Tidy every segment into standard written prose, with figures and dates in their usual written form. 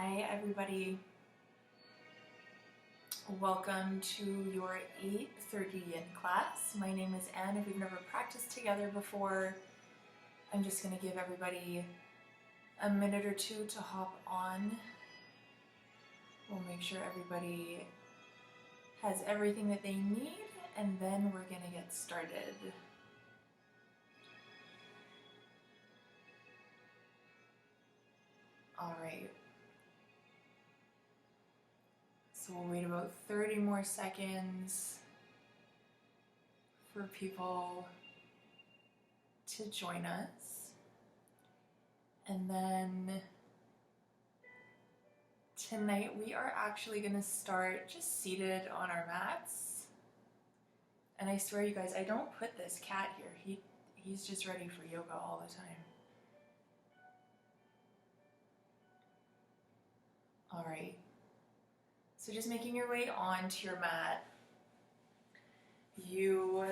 Hi everybody, welcome to your 8:30 Yin class. My name is Anne. If we've never practiced together before, I'm just going to give everybody a minute or two to hop on. We'll make sure everybody has everything that they need, and then we're going to get started. All right. So we'll wait about 30 more seconds for people to join us. And then tonight we are actually going to start just seated on our mats. And I swear you guys, I don't put this cat here. He's just ready for yoga all the time. All right. So just making your way onto your mat. You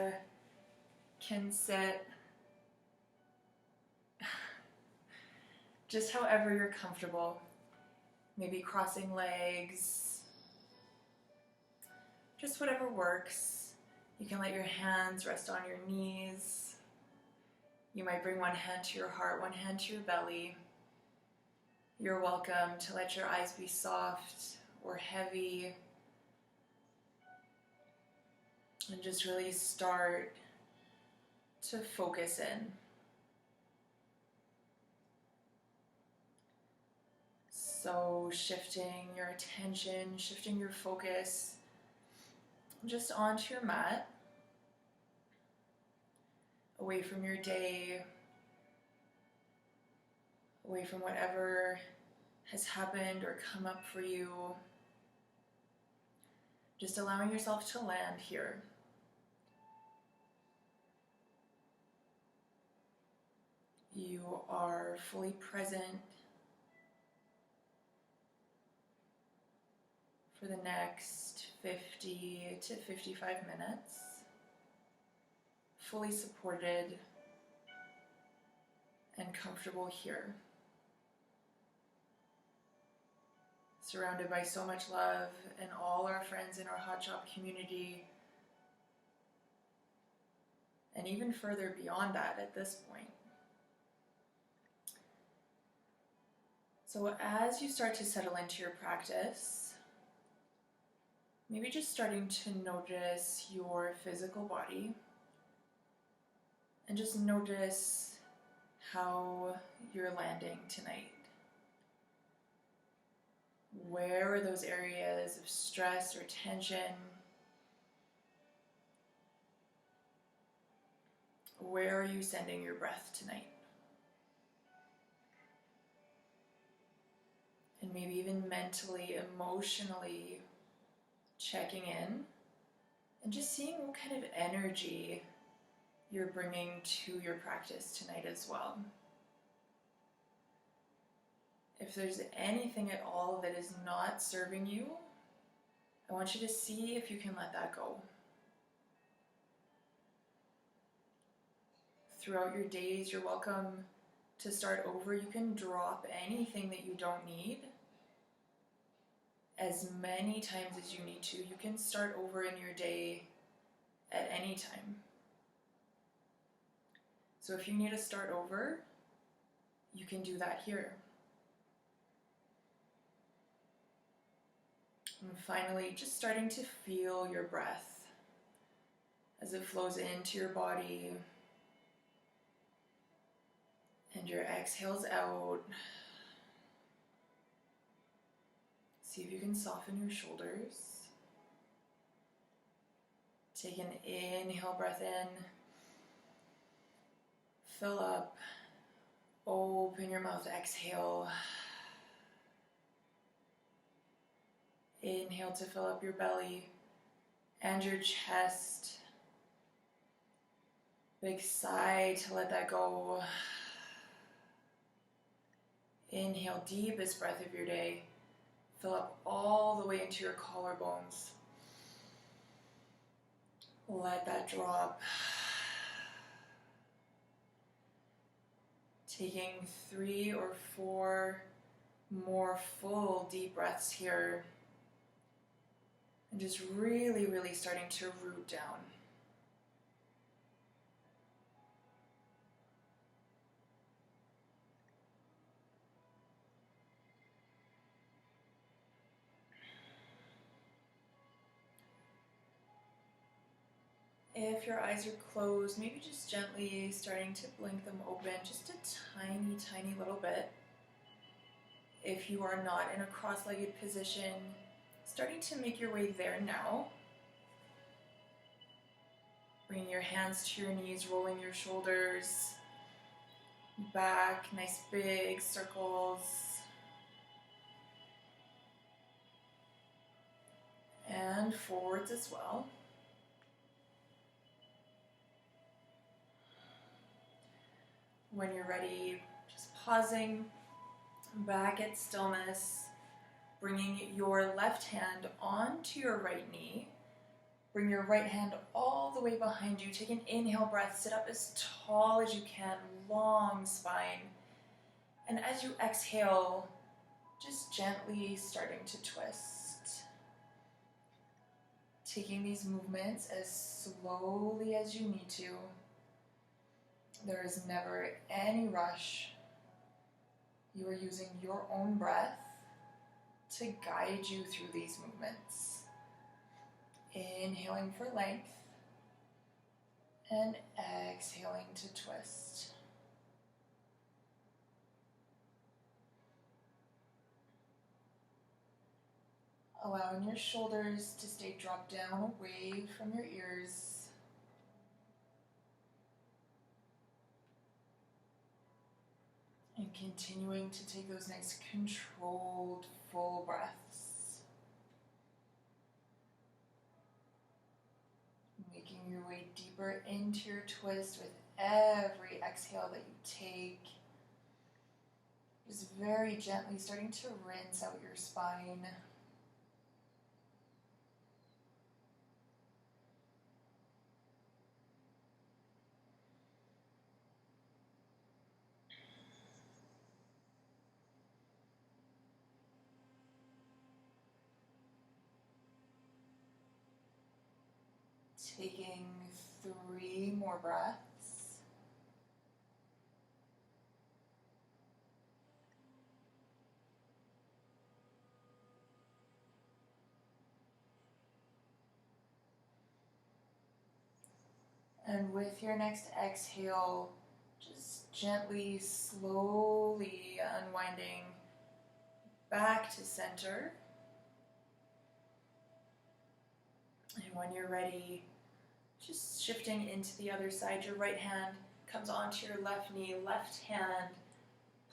can sit just however you're comfortable. Maybe crossing legs, just whatever works. You can let your hands rest on your knees. You might bring one hand to your heart, one hand to your belly. You're welcome to let your eyes be soft or heavy. And just really start to focus in. So shifting your attention, shifting your focus just onto your mat, away from your day, away from whatever has happened or come up for you. Just allowing yourself to land here. You are fully present for the next 50 to 55 minutes, fully supported and comfortable here. Surrounded by so much love and all our friends in our hot shop community, and even further beyond that at this point. So as you start to settle into your practice, maybe just starting to notice your physical body and just notice how you're landing tonight. Where are those areas of stress or tension? Where are you sending your breath tonight? And maybe even mentally, emotionally checking in and just seeing what kind of energy you're bringing to your practice tonight as well. If there's anything at all that is not serving you, I want you to see if you can let that go. Throughout your days, you're welcome to start over. You can drop anything that you don't need as many times as you need to. You can start over in your day at any time. So if you need to start over, you can do that here. And finally, just starting to feel your breath as it flows into your body and your exhales out. See if you can soften your shoulders. Take an inhale breath in. Fill up. Open your mouth, exhale. Inhale to fill up your belly and your chest. Big sigh to let that go. Inhale, deepest breath of your day. Fill up all the way into your collarbones. Let that drop. Taking 3 or 4 more full deep breaths here. And just really, really starting to root down. If your eyes are closed, maybe just gently starting to blink them open just a tiny, tiny little bit. If you are not in a cross-legged position, starting to make your way there now. Bringing your hands to your knees, rolling your shoulders back, nice big circles. And forwards as well. When you're ready, just pausing, back at stillness, bringing your left hand onto your right knee. Bring your right hand all the way behind you. Take an inhale breath, sit up as tall as you can, long spine. And as you exhale, just gently starting to twist. Taking these movements as slowly as you need to. There is never any rush. You are using your own breath to guide you through these movements. Inhaling for length and exhaling to twist. Allowing your shoulders to stay dropped down away from your ears. And continuing to take those nice controlled full breaths. Making your way deeper into your twist with every exhale that you take. Just very gently starting to rinse out your spine. Taking 3 more breaths. And with your next exhale, just gently, slowly unwinding back to center. And when you're ready, just shifting into the other side. Your right hand comes onto your left knee, left hand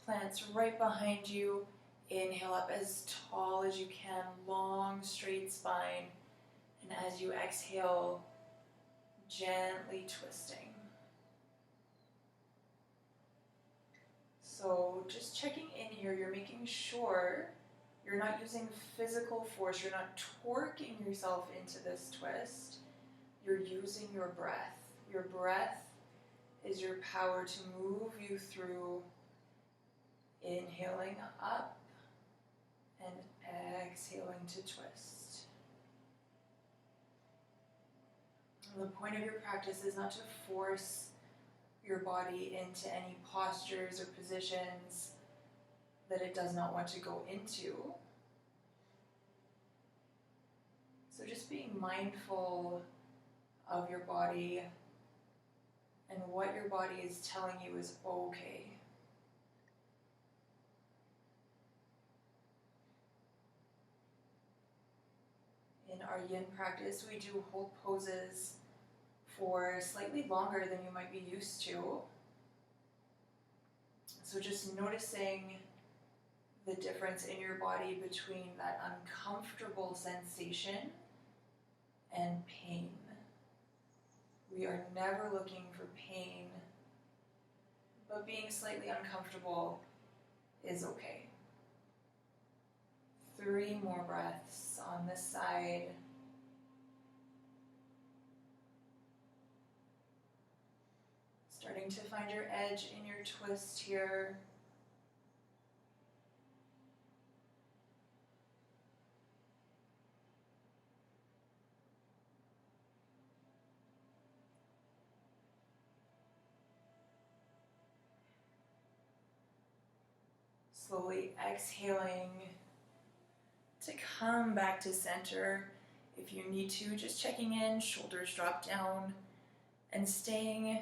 plants right behind you. Inhale up as tall as you can, long straight spine. And as you exhale, gently twisting. So just checking in here, you're making sure you're not using physical force, you're not torquing yourself into this twist. You're using your breath. Your breath is your power to move you through. Inhaling up and exhaling to twist. The point of your practice is not to force your body into any postures or positions that it does not want to go into. So just being mindful of your body and what your body is telling you is okay. In our yin practice, we do hold poses for slightly longer than you might be used to. So just noticing the difference in your body between that uncomfortable sensation and pain. We are never looking for pain, but being slightly uncomfortable is okay. 3 more breaths on this side. Starting to find your edge in your twist here. Slowly exhaling to come back to center. If you need to, just checking in, shoulders drop down, and staying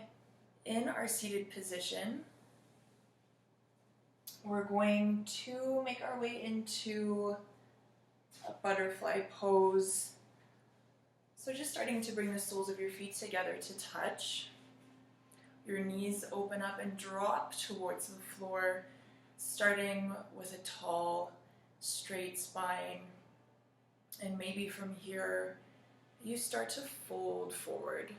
in our seated position. We're going to make our way into a butterfly pose. So just starting to bring the soles of your feet together to touch. Your knees open up and drop towards the floor, starting with a tall, straight spine. And maybe from here, you start to fold forward.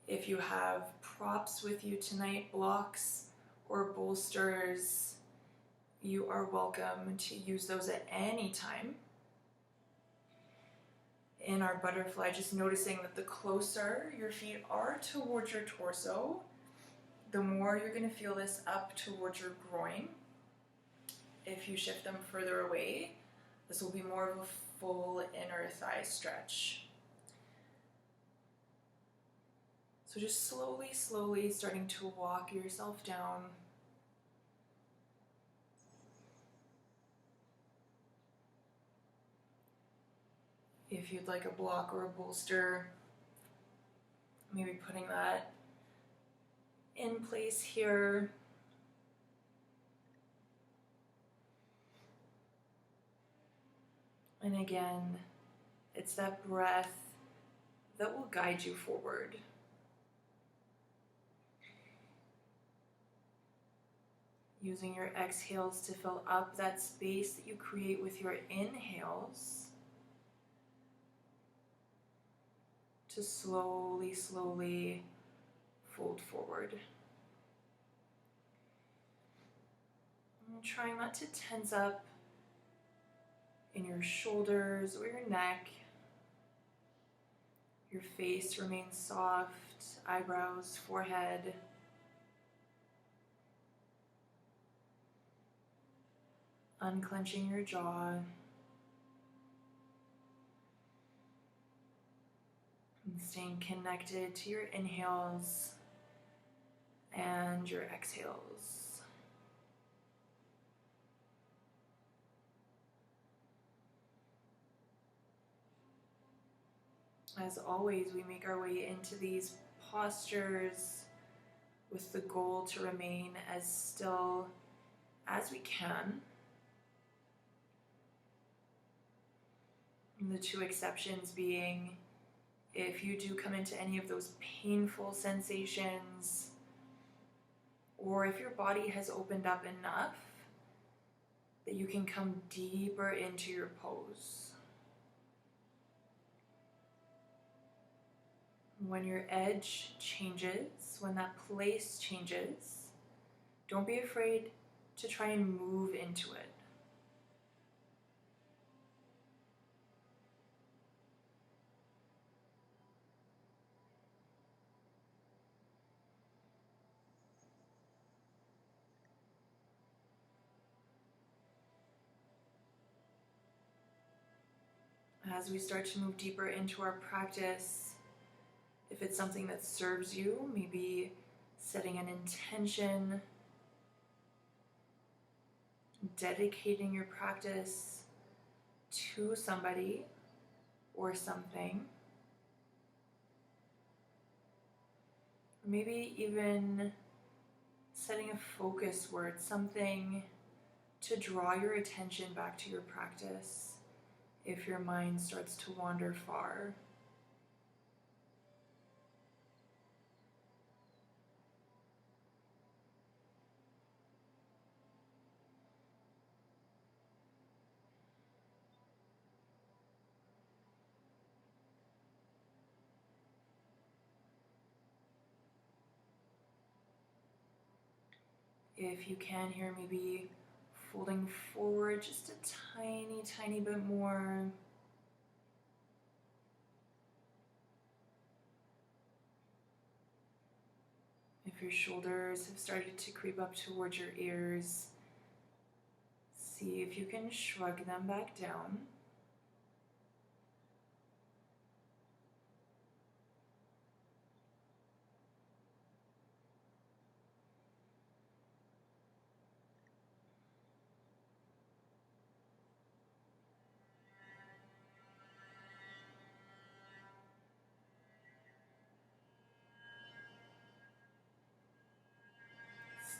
If you have props with you tonight, blocks or bolsters, you are welcome to use those at any time. In our butterfly, just noticing that the closer your feet are towards your torso, the more you're going to feel this up towards your groin. If you shift them further away, this will be more of a full inner thigh stretch. So just slowly, slowly starting to walk yourself down. If you'd like a block or a bolster, maybe putting that in place here. And again, it's that breath that will guide you forward. Using your exhales to fill up that space that you create with your inhales, to slowly, slowly fold forward. And trying not to tense up in your shoulders or your neck. Your face remains soft, eyebrows, forehead. Unclenching your jaw. And staying connected to your inhales and your exhales. As always, we make our way into these postures with the goal to remain as still as we can. And the two exceptions being, if you do come into any of those painful sensations, or if your body has opened up enough that you can come deeper into your pose. When your edge changes, when that place changes, don't be afraid to try and move into it. As we start to move deeper into our practice, if it's something that serves you, maybe setting an intention, dedicating your practice to somebody or something, or maybe even setting a focus word, something to draw your attention back to your practice if your mind starts to wander far. If you can hear, maybe folding forward just a tiny, tiny bit more. If your shoulders have started to creep up towards your ears, see if you can shrug them back down.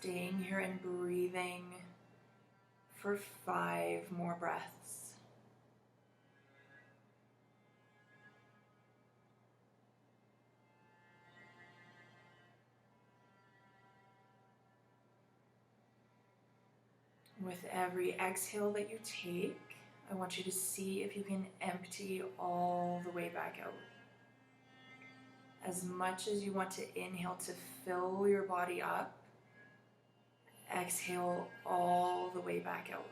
staying here and breathing for 5 more breaths. With every exhale that you take, I want you to see if you can empty all the way back out. As much as you want to inhale to fill your body up, exhale all the way back out.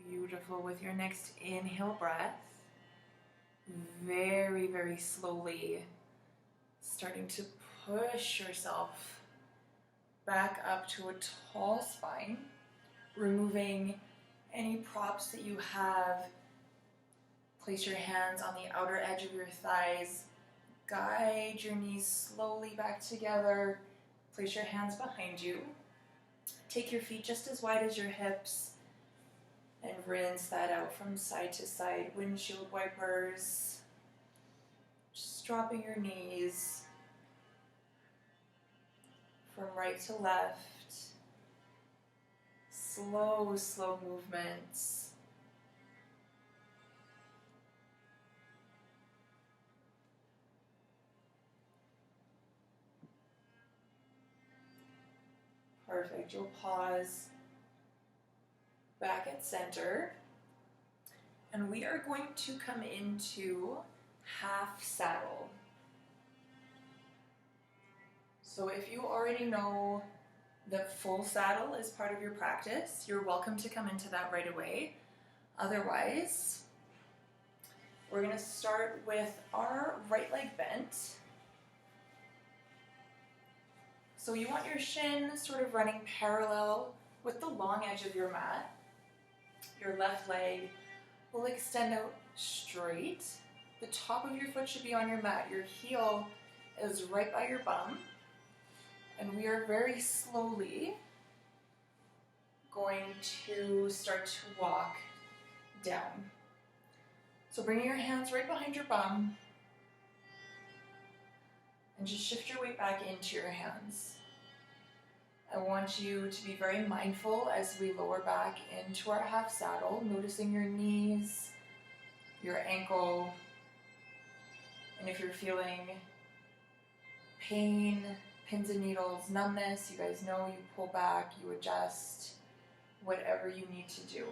Beautiful. With your next inhale breath, very, very slowly starting to push yourself back up to a tall spine, removing any props that you have. Place your hands on the outer edge of your thighs. Guide your knees slowly back together. Place your hands behind you. Take your feet just as wide as your hips and rinse that out from side to side. Windshield wipers. Just dropping your knees from right to left. Slow, slow movements. Perfect. You'll pause back at center. And we are going to come into half saddle. So if you already know that full saddle is part of your practice, you're welcome to come into that right away. Otherwise, we're going to start with our right leg bent. So you want your shin sort of running parallel with the long edge of your mat. Your left leg will extend out straight. The top of your foot should be on your mat. Your heel is right by your bum. And we are very slowly going to start to walk down. So bring your hands right behind your bum and just shift your weight back into your hands. I want you to be very mindful as we lower back into our half saddle, noticing your knees, your ankle, and if you're feeling pain, pins and needles, numbness, you guys know you pull back, you adjust, whatever you need to do.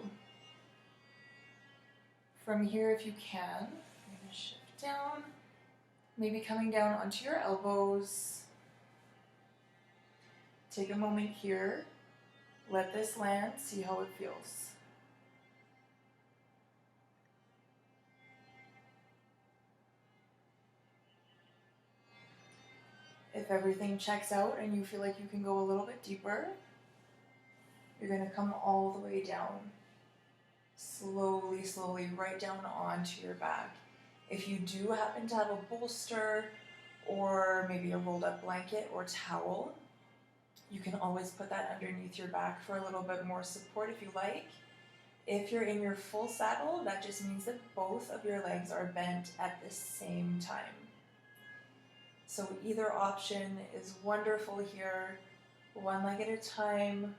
From here, if you can, you're going to shift down, maybe coming down onto your elbows. Take a moment here, let this land, see how it feels. If everything checks out and you feel like you can go a little bit deeper, you're going to come all the way down. Slowly, slowly, right down onto your back. If you do happen to have a bolster or maybe a rolled up blanket or towel, you can always put that underneath your back for a little bit more support if you like. If you're in your full saddle, that just means that both of your legs are bent at the same time. So either option is wonderful here, one leg at a time,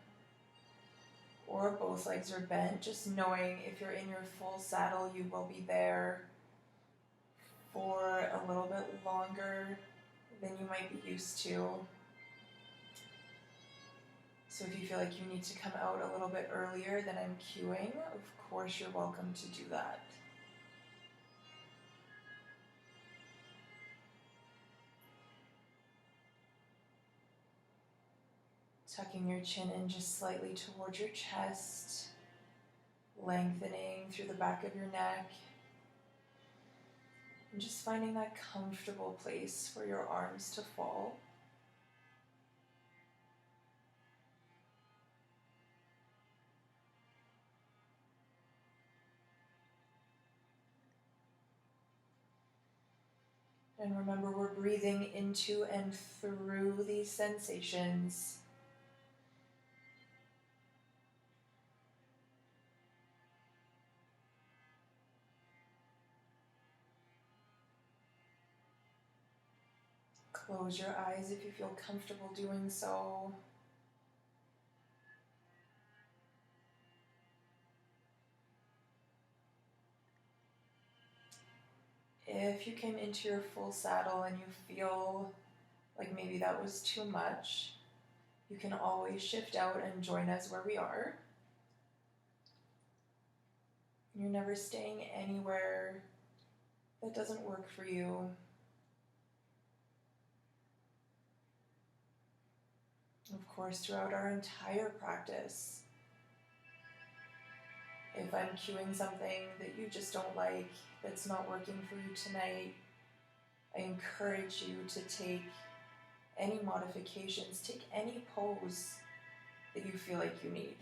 or both legs are bent, just knowing if you're in your full saddle, you will be there for a little bit longer than you might be used to. So if you feel like you need to come out a little bit earlier than I'm cueing, of course you're welcome to do that. Tucking your chin in just slightly towards your chest, lengthening through the back of your neck, and just finding that comfortable place for your arms to fall. And remember, we're breathing into and through these sensations. Close your eyes if you feel comfortable doing so. If you came into your full saddle and you feel like maybe that was too much, you can always shift out and join us where we are. You're never staying anywhere that doesn't work for you. Of course, throughout our entire practice, if I'm cueing something that you just don't like, that's not working for you tonight, I encourage you to take any modifications, take any pose that you feel like you need.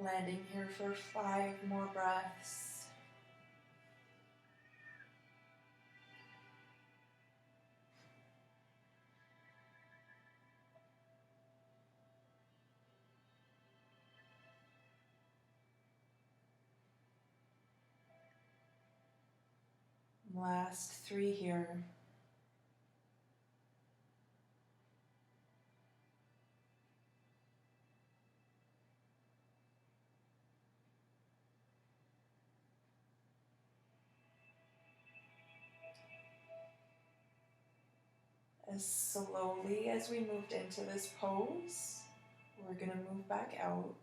Landing here for 5 more breaths. Last 3 here. As slowly as we moved into this pose, we're going to move back out.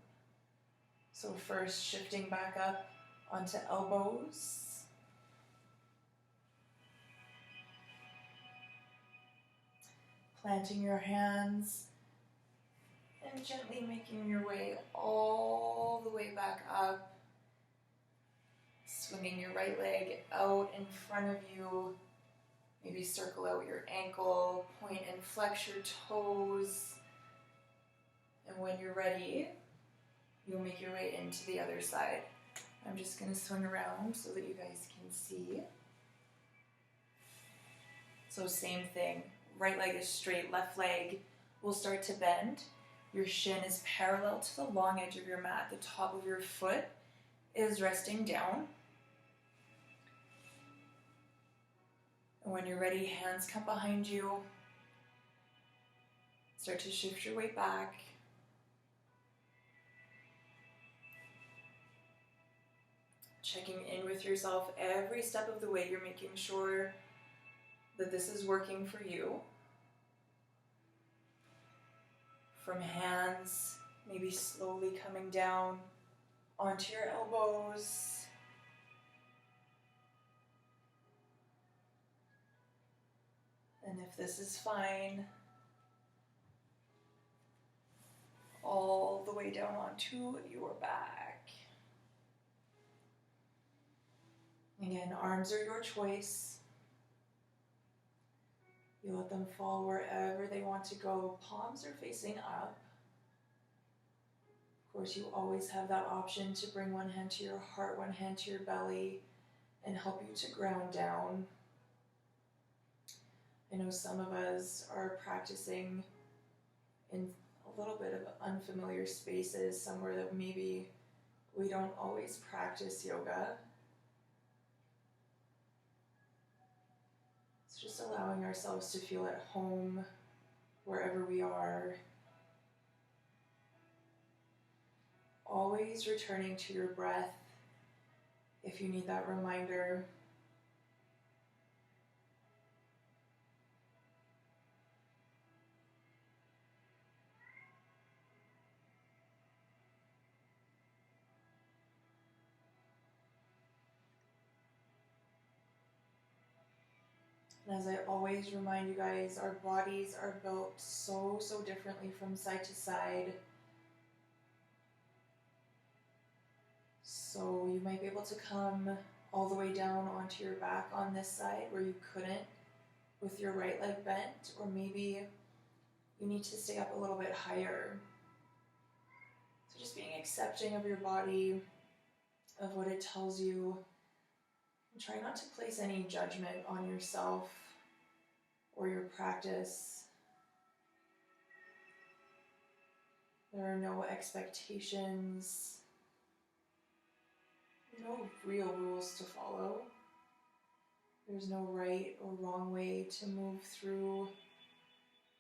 So first shifting back up onto elbows. Planting your hands and gently making your way all the way back up. Swinging your right leg out in front of you. Maybe circle out your ankle, point and flex your toes. And when you're ready, you'll make your way into the other side. I'm just going to swing around so that you guys can see. So same thing, right leg is straight, left leg will start to bend. Your shin is parallel to the long edge of your mat. The top of your foot is resting down. And when you're ready, hands come behind you. Start to shift your weight back. Checking in with yourself every step of the way. You're making sure that this is working for you. From hands, maybe slowly coming down onto your elbows. And if this is fine, all the way down onto your back. Again, arms are your choice. You let them fall wherever they want to go. Palms are facing up. Of course, you always have that option to bring one hand to your heart, one hand to your belly, and help you to ground down. I know some of us are practicing in a little bit of unfamiliar spaces, somewhere that maybe we don't always practice yoga. It's just allowing ourselves to feel at home wherever we are. Always returning to your breath if you need that reminder. And as I always remind you guys, our bodies are built so differently from side to side. So you might be able to come all the way down onto your back on this side where you couldn't with your right leg bent, or maybe you need to stay up a little bit higher. So just being accepting of your body, of what it tells you, and try not to place any judgment on yourself or your practice. There are no expectations, no real rules to follow. There's no right or wrong way to move through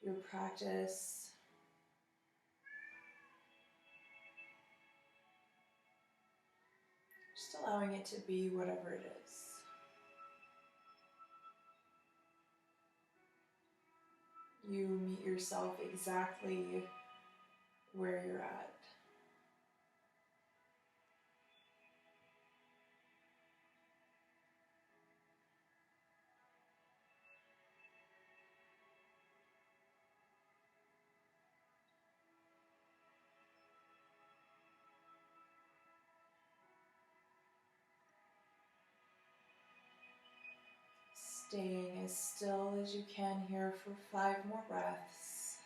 your practice. Just allowing it to be whatever it is. You meet yourself exactly where you're at. Staying as still as you can here for 5 more breaths.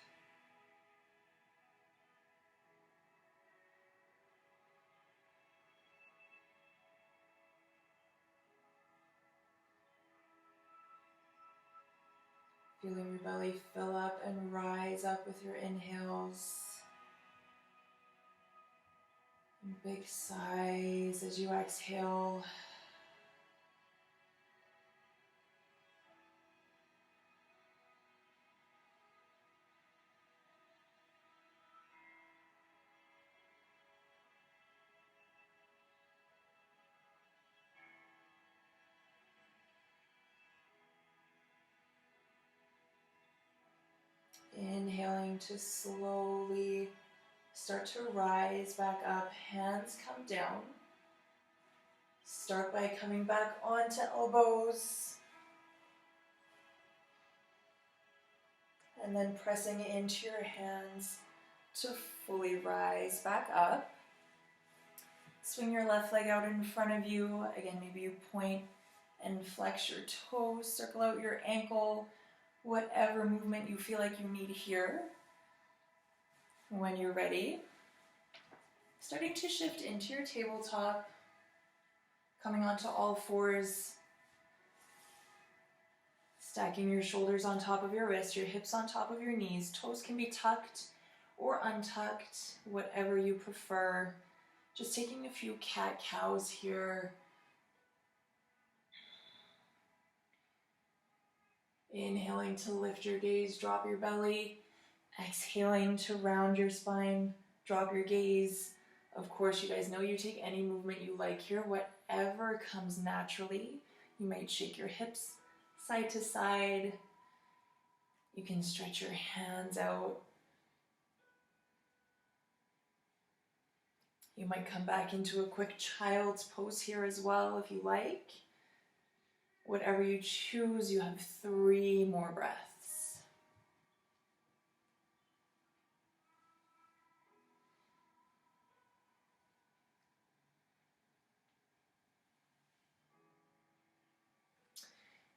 Feeling your belly fill up and rise up with your inhales. And big sighs as you exhale. Inhaling to slowly start to rise back up, hands come down. Start by coming back onto elbows. And then pressing into your hands to fully rise back up. Swing your left leg out in front of you. Again, maybe you point and flex your toes, circle out your ankle, whatever movement you feel like you need here. When you're ready, starting to shift into your tabletop, coming onto all fours, stacking your shoulders on top of your wrists, your hips on top of your knees. Toes can be tucked or untucked, whatever you prefer. Just taking a few cat-cows here. Inhaling to lift your gaze, drop your belly. Exhaling to round your spine, drop your gaze. Of course, you guys know you take any movement you like here, whatever comes naturally. You might shake your hips side to side. You can stretch your hands out. You might come back into a quick child's pose here as well if you like. Whatever you choose, you have 3 more breaths.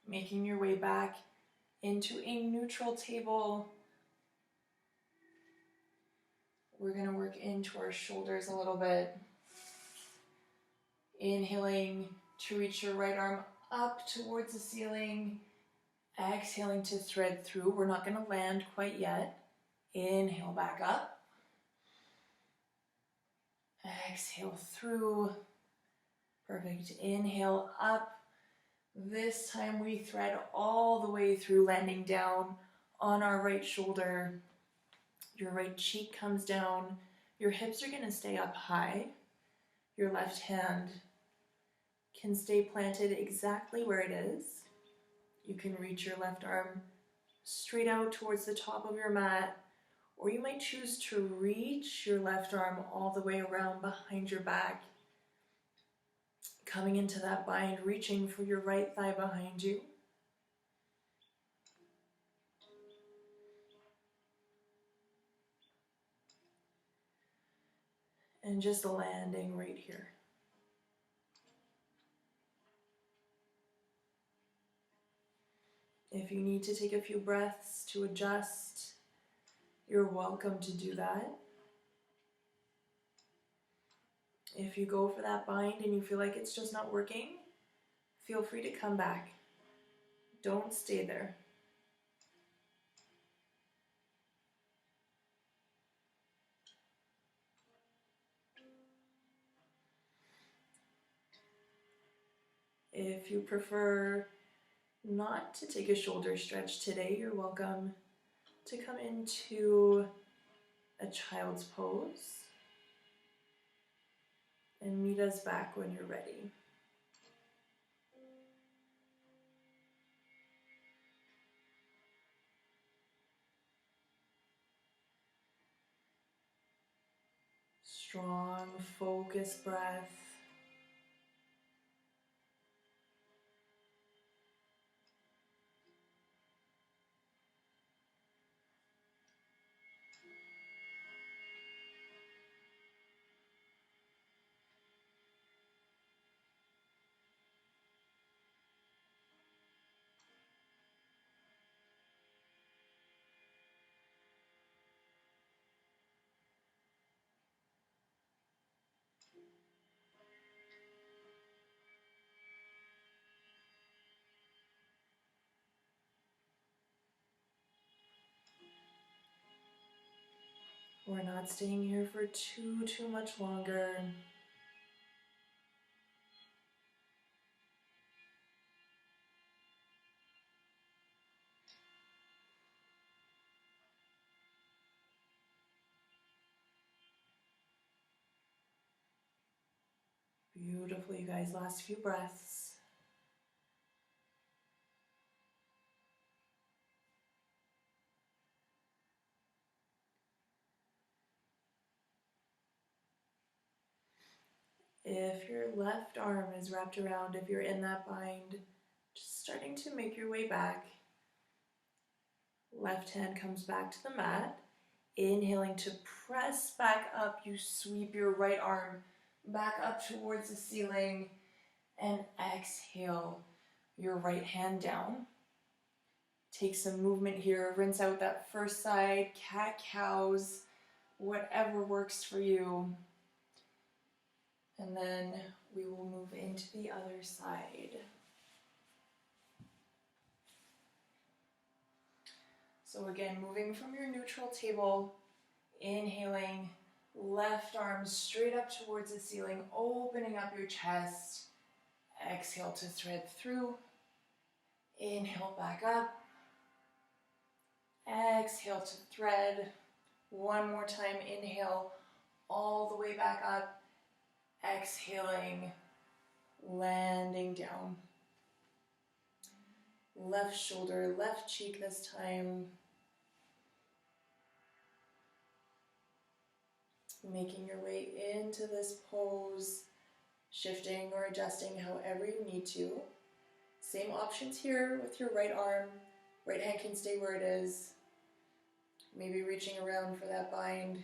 Making your way back into a neutral table. We're going to work into our shoulders a little bit. Inhaling to reach your right arm up towards the ceiling. Exhaling to thread through. We're not going to land quite yet. Inhale back up. Exhale through. Perfect. Inhale up. This time we thread all the way through, landing down on our right shoulder. Your right cheek comes down. Your hips are going to stay up high. Your left hand can stay planted exactly where it is. You can reach your left arm straight out towards the top of your mat, or you might choose to reach your left arm all the way around behind your back. Coming into that bind, reaching for your right thigh behind you. And just landing right here. If you need to take a few breaths to adjust, you're welcome to do that. If you go for that bind and you feel like it's just not working, feel free to come back. Don't stay there. If you prefer not to take a shoulder stretch today, you're welcome to come into a child's pose and meet us back when you're ready. Strong, focused breath. We're not staying here for too much longer. Beautiful, you guys. Last few breaths. If your left arm is wrapped around, if you're in that bind, just starting to make your way back. Left hand comes back to the mat. Inhaling to press back up, you sweep your right arm back up towards the ceiling and exhale your right hand down. Take some movement here, rinse out that first side, cat-cows, whatever works for you. And then we will move into the other side. So again, moving from your neutral table, inhaling, left arm straight up towards the ceiling, opening up your chest. Exhale to thread through. Inhale back up. Exhale to thread. One more time, inhale all the way back up. Exhaling, landing down. Left shoulder, left cheek this time. Making your way into this pose, shifting or adjusting however you need to. Same options here with your right arm. Right hand can stay where it is. Maybe reaching around for that bind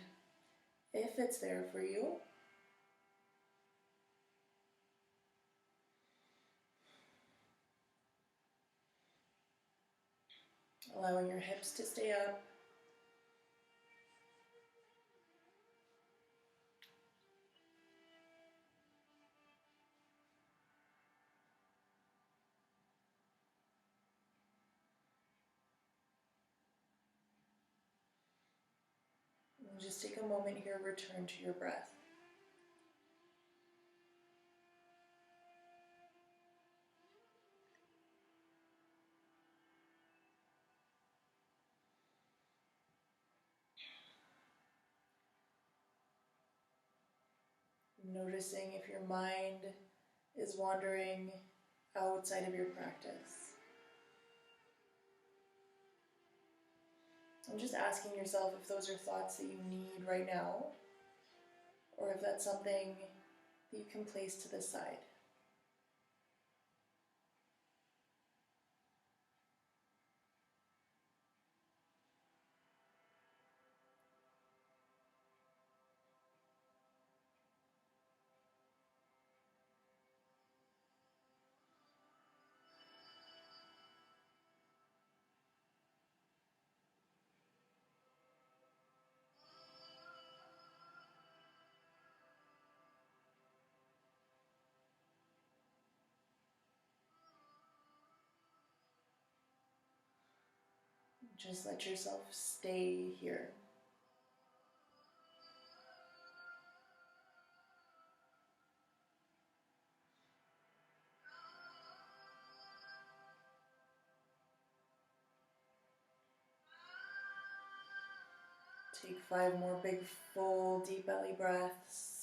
if it's there for you. Allowing your hips to stay up. And just take a moment here, return to your breath. Noticing if your mind is wandering outside of your practice. And just asking yourself if those are thoughts that you need right now, or if that's something that you can place to the side. Just let yourself stay here. Take 5 more big, full, deep belly breaths.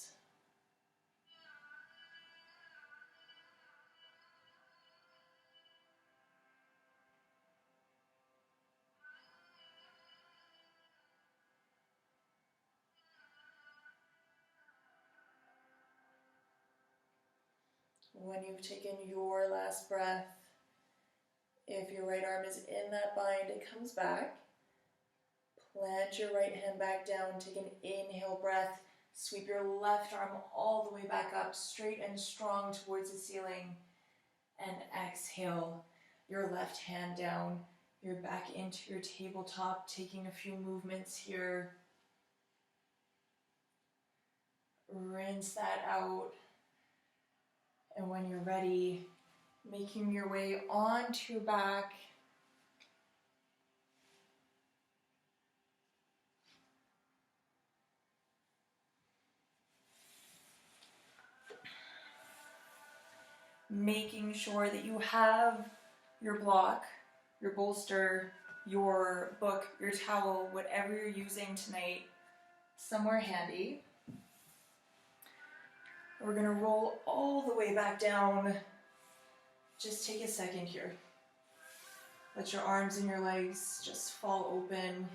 When you've taken your last breath, if your right arm is in that bind, it comes back. Plant your right hand back down, take an inhale breath, sweep your left arm all the way back up, straight and strong towards the ceiling, and exhale your left hand down. You're back into your tabletop, taking a few movements here. Rinse that out. And when you're ready, making your way onto your back. Making sure that you have your block, your bolster, your book, your towel, whatever you're using tonight, somewhere handy. We're gonna roll all the way back down. Just take a second here. Let your arms and your legs just fall open.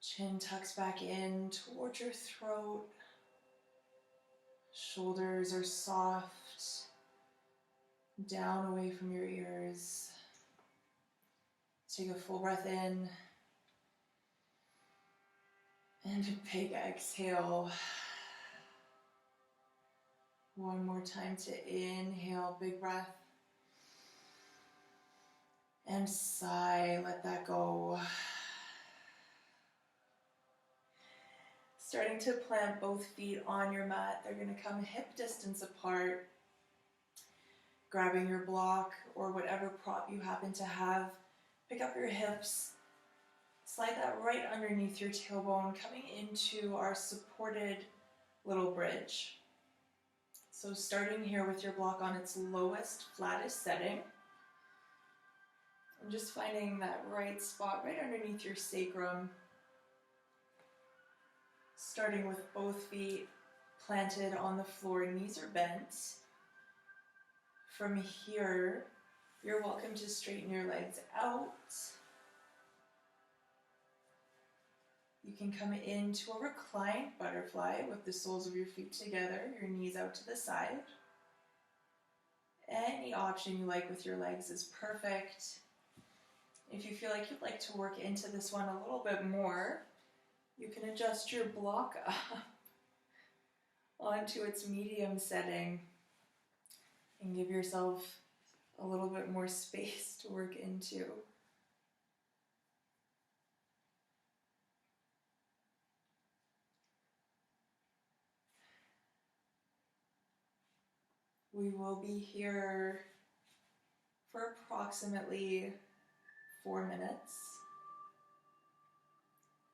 Chin tucks back in towards your throat. Shoulders are soft, down away from your ears. Take a full breath in. And a big exhale. One more time to inhale, big breath. And sigh, let that go. Starting to plant both feet on your mat. They're going to come hip distance apart. Grabbing your block or whatever prop you happen to have. Pick up your hips. Slide that right underneath your tailbone, coming into our supported little bridge. So starting here with your block on its lowest, flattest setting. And just finding that right spot right underneath your sacrum. Starting with both feet planted on the floor, knees are bent. From here, you're welcome to straighten your legs out. You can come into a reclined butterfly with the soles of your feet together, your knees out to the side. Any option you like with your legs is perfect. If you feel like you'd like to work into this one a little bit more, you can adjust your block up onto its medium setting and give yourself a little bit more space to work into. We will be here for approximately 4 minutes.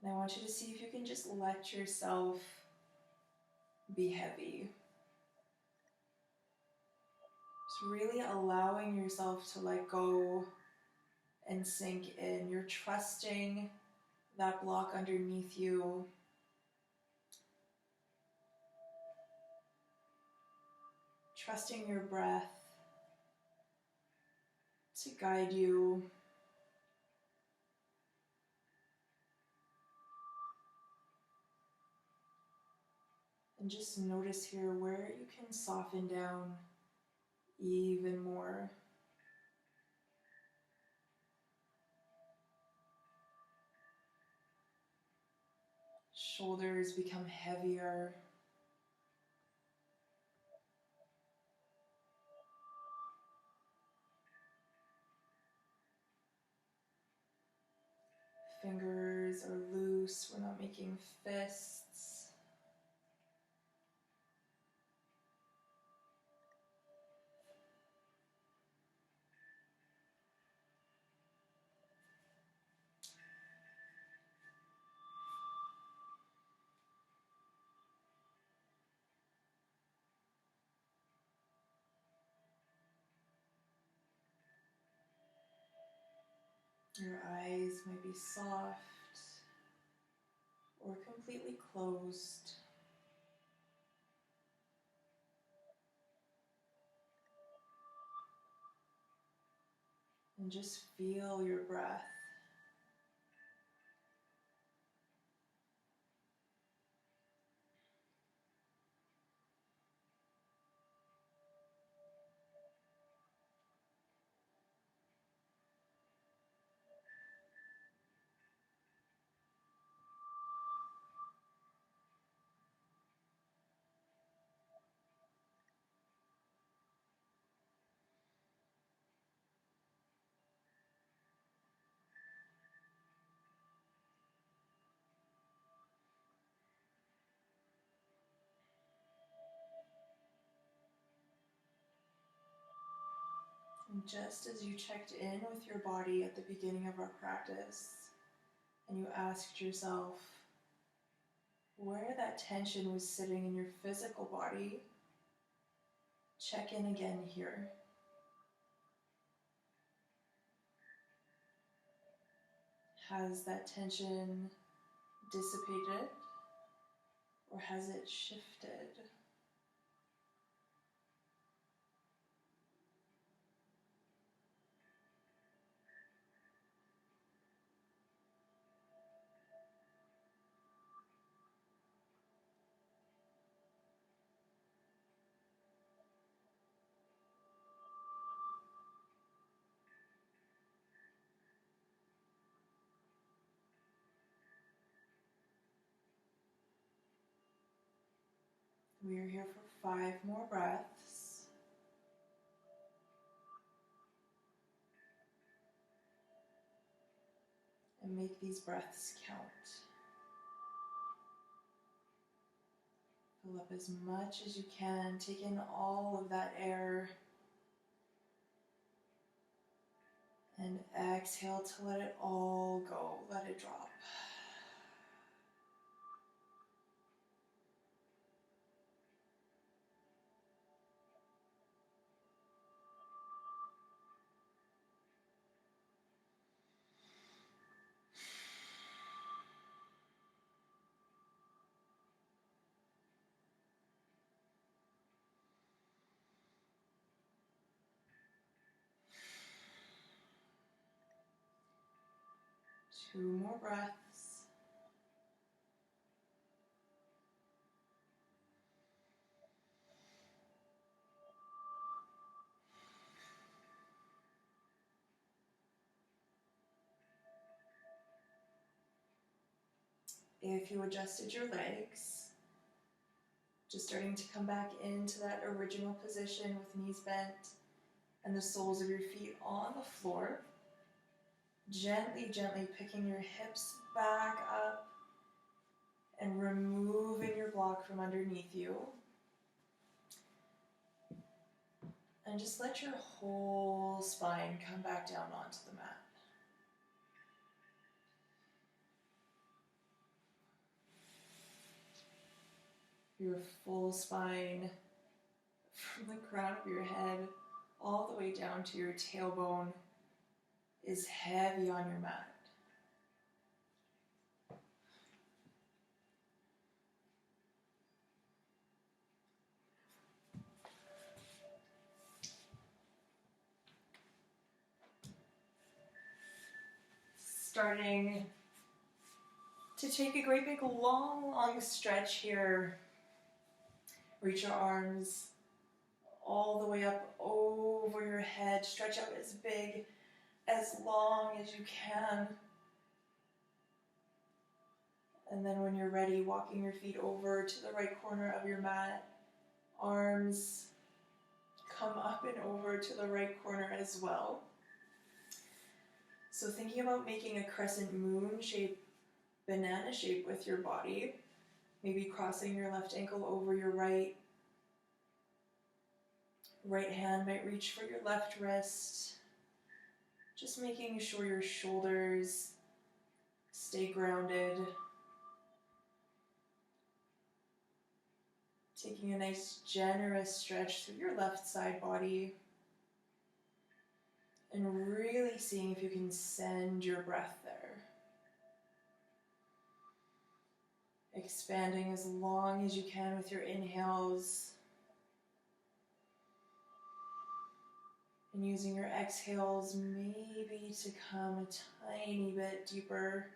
And I want you to see if you can just let yourself be heavy. Just really allowing yourself to let go and sink in. You're trusting that block underneath you. Trusting your breath to guide you. And just notice here where you can soften down even more. Shoulders become heavier. Fingers are loose, we're not making fists. Your eyes might be soft or completely closed. And just feel your breath. And just as you checked in with your body at the beginning of our practice, and you asked yourself where that tension was sitting in your physical body, check in again here. Has that tension dissipated, or has it shifted? We are here for 5 more breaths. And make these breaths count. Fill up as much as you can. Take in all of that air. And exhale to let it all go. Let it drop. Two more breaths. If you adjusted your legs, just starting to come back into that original position with knees bent and the soles of your feet on the floor. Gently, gently picking your hips back up and removing your block from underneath you. And just let your whole spine come back down onto the mat. Your full spine from the crown of your head all the way down to your tailbone is heavy on your mat. Starting to take a great big long stretch here. Reach your arms all the way up over your head. Stretch out as big, as long as you can. And then when you're ready, walking your feet over to the right corner of your mat. Arms come up and over to the right corner as well. So thinking about making a crescent moon shape, banana shape with your body. Maybe crossing your left ankle over your right. Right hand might reach for your left wrist. Just making sure your shoulders stay grounded. Taking a nice generous stretch through your left side body. and really seeing if you can send your breath there. Expanding as long as you can with your inhales. And using your exhales maybe to come a tiny bit deeper.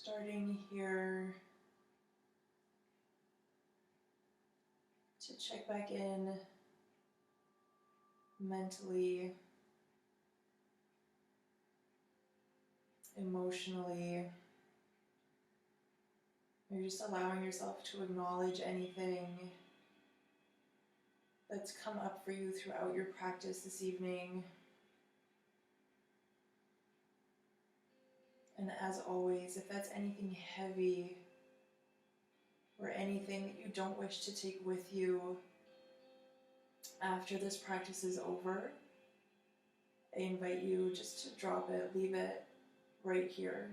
Starting here to check back in mentally, emotionally. You're just allowing yourself to acknowledge anything that's come up for you throughout your practice this evening. And as always, if that's anything heavy or anything that you don't wish to take with you after this practice is over, I invite you just to drop it, leave it right here.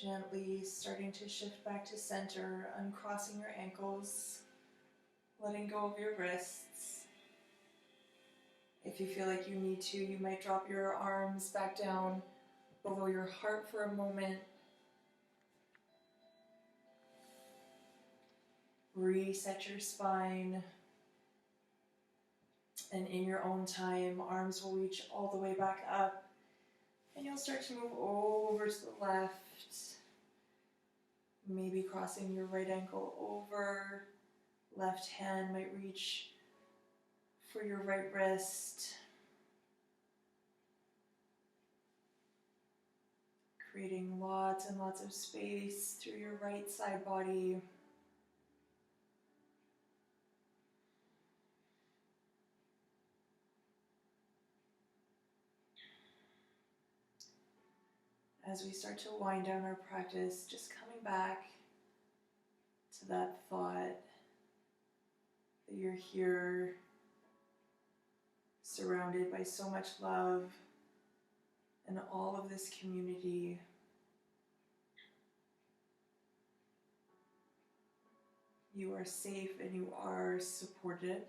Gently starting to shift back to center, uncrossing your ankles, letting go of your wrists. If you feel like you need to, you might drop your arms back down below your heart for a moment. Reset your spine. And in your own time, arms will reach all the way back up. And you'll start to move over to the left. Maybe crossing your right ankle over. Left hand might reach for your right wrist. Creating lots and lots of space through your right side body. As we start to wind down our practice, just coming back to that thought that you're here surrounded by so much love and all of this community. You are safe and you are supported.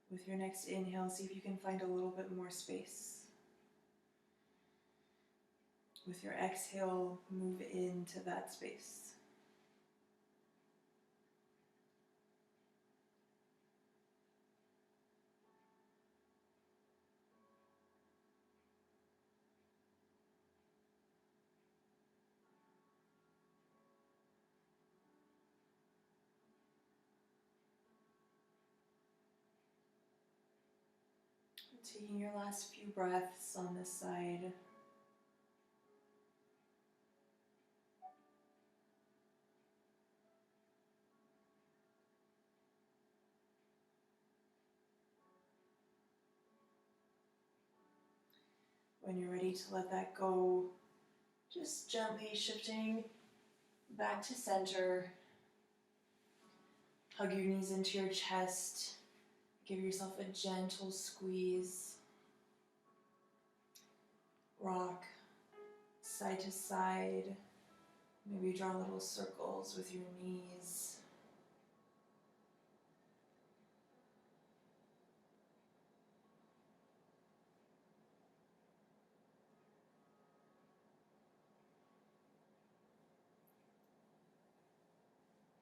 With your next inhale, see if you can find a little bit more space. With your exhale, move into that space. Taking your last few breaths on this side. When you're ready to let that go, just gently shifting back to center. Hug your knees into your chest. Give yourself a gentle squeeze. Rock side to side. Maybe draw little circles with your knees.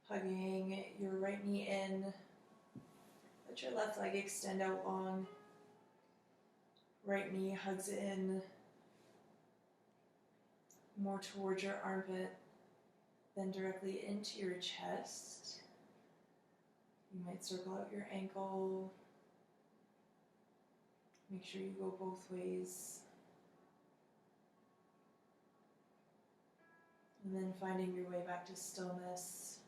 Hugging your right knee in. Let your left leg extend out long. Right knee hugs in more towards your armpit, then directly into your chest. You might circle out your ankle. Make sure you go both ways. And then finding your way back to stillness.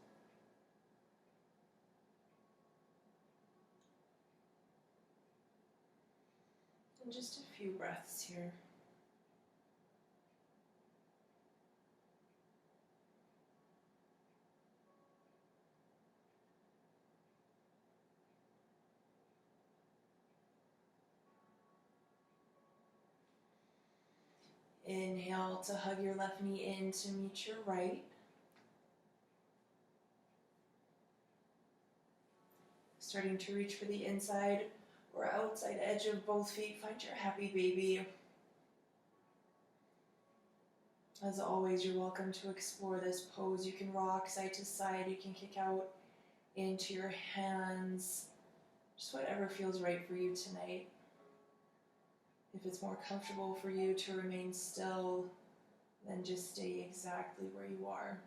And just a few breaths here. Inhale to hug your left knee in to meet your right. Starting to reach for the inside or outside edge of both feet. Find your happy baby. As always, you're welcome to explore this pose. You can rock side to side. You can kick out into your hands. Just whatever feels right for you tonight. If it's more comfortable for you to remain still, then just stay exactly where you are.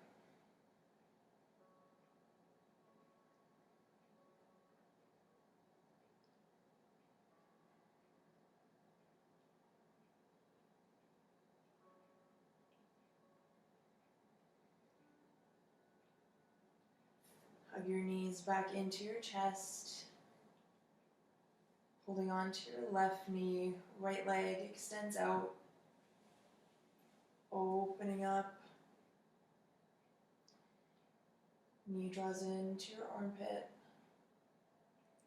Hug your knees back into your chest. Holding on to your left knee, right leg extends out. Opening up. Knee draws into your armpit.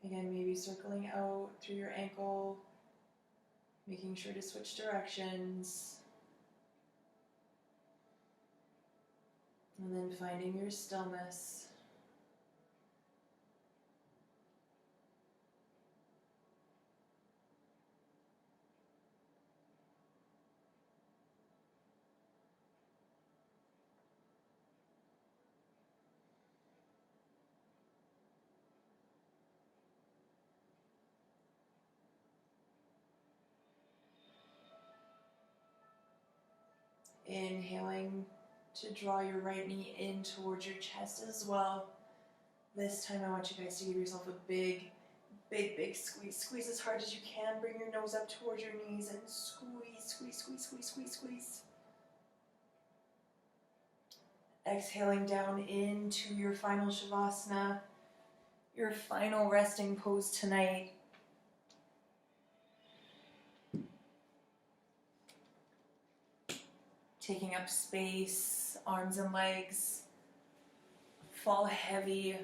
Again, maybe circling out through your ankle. Making sure to switch directions. And then finding your stillness. Inhaling to draw your right knee in towards your chest as well. This time I want you guys to give yourself a big squeeze. Squeeze as hard as you can. Bring your nose up towards your knees and squeeze, squeeze, squeeze, squeeze, squeeze, squeeze. Exhaling down into your final Shavasana, your final resting pose tonight. Taking up space, arms and legs fall heavy.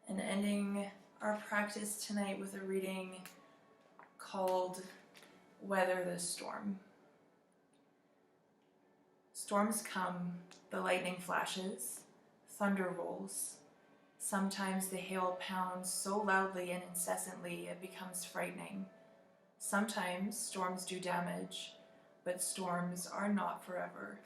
And ending our practice tonight with a reading called Weather the Storm. Storms come, the lightning flashes, thunder rolls. Sometimes the hail pounds so loudly and incessantly it becomes frightening. Sometimes storms do damage, but storms are not forever.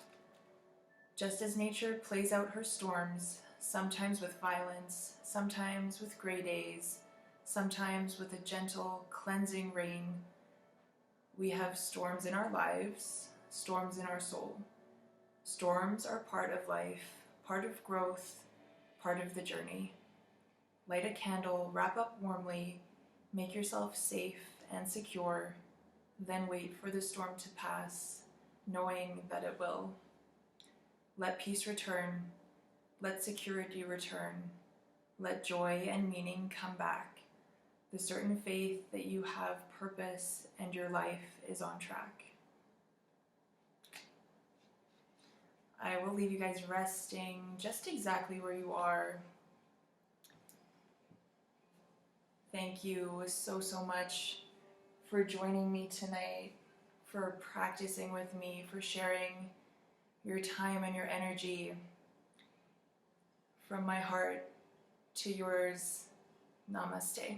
Just as nature plays out her storms, sometimes with violence, sometimes with gray days, sometimes with a gentle, cleansing rain, we have storms in our lives, storms in our soul. Storms are part of life, part of growth, part of the journey. Light a candle, wrap up warmly, make yourself safe and secure, then wait for the storm to pass, knowing that it will. Let peace return, let security return, let joy and meaning come back, the certain faith that you have purpose and your life is on track. I will leave you guys resting just exactly where you are. Thank you so much for joining me tonight, for practicing with me, for sharing your time and your energy. From my heart to yours, namaste.